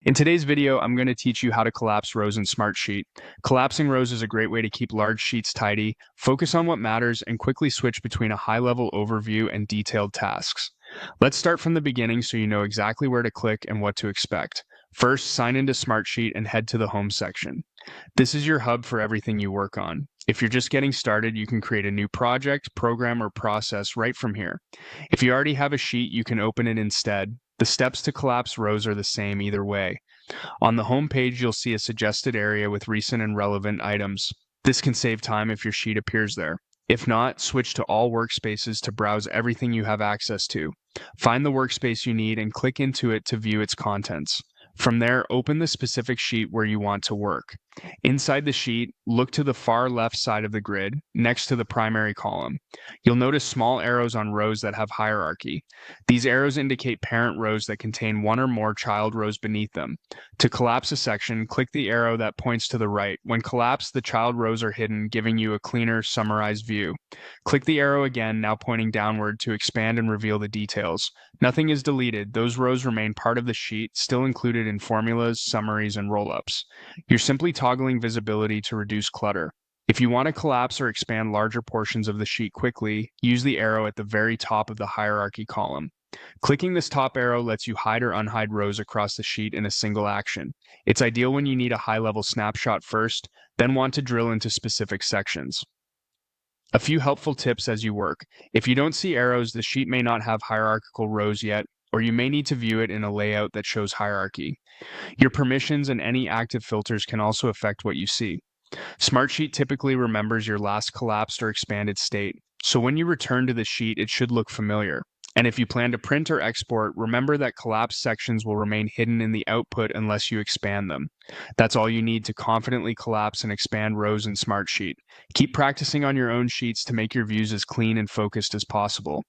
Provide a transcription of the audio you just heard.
In today's video, I'm going to teach you how to collapse rows in Smartsheet. Collapsing rows is a great way to keep large sheets tidy, focus on what matters, and quickly switch between a high-level overview and detailed tasks. Let's start from the beginning so you know exactly where to click and what to expect. First, sign into Smartsheet and head to the Home section. This is your hub for everything you work on. If you're just getting started, you can create a new project, program, or process right from here. If you already have a sheet, you can open it instead. The steps to collapse rows are the same either way. On the home page, you'll see a suggested area with recent and relevant items. This can save time if your sheet appears there. If not, switch to all workspaces to browse everything you have access to. Find the workspace you need and click into it to view its contents. From there, open the specific sheet where you want to work. Inside the sheet, look to the far left side of the grid, next to the primary column. You'll notice small arrows on rows that have hierarchy. These arrows indicate parent rows that contain one or more child rows beneath them. To collapse a section, click the arrow that points to the right. When collapsed, the child rows are hidden, giving you a cleaner, summarized view. Click the arrow again, now pointing downward, to expand and reveal the details. Nothing is deleted. Those rows remain part of the sheet, still included in formulas, summaries, and roll-ups. You're simply toggling visibility to reduce clutter. If you want to collapse or expand larger portions of the sheet quickly, use the arrow at the very top of the hierarchy column. Clicking this top arrow lets you hide or unhide rows across the sheet in a single action. It's ideal when you need a high-level snapshot first, then want to drill into specific sections. A few helpful tips as you work. If you don't see arrows, the sheet may not have hierarchical rows yet, or you may need to view it in a layout that shows hierarchy. Your permissions and any active filters can also affect what you see. Smartsheet typically remembers your last collapsed or expanded state, so when you return to the sheet, it should look familiar. And if you plan to print or export, remember that collapsed sections will remain hidden in the output unless you expand them. That's all you need to confidently collapse and expand rows in Smartsheet. Keep practicing on your own sheets to make your views as clean and focused as possible.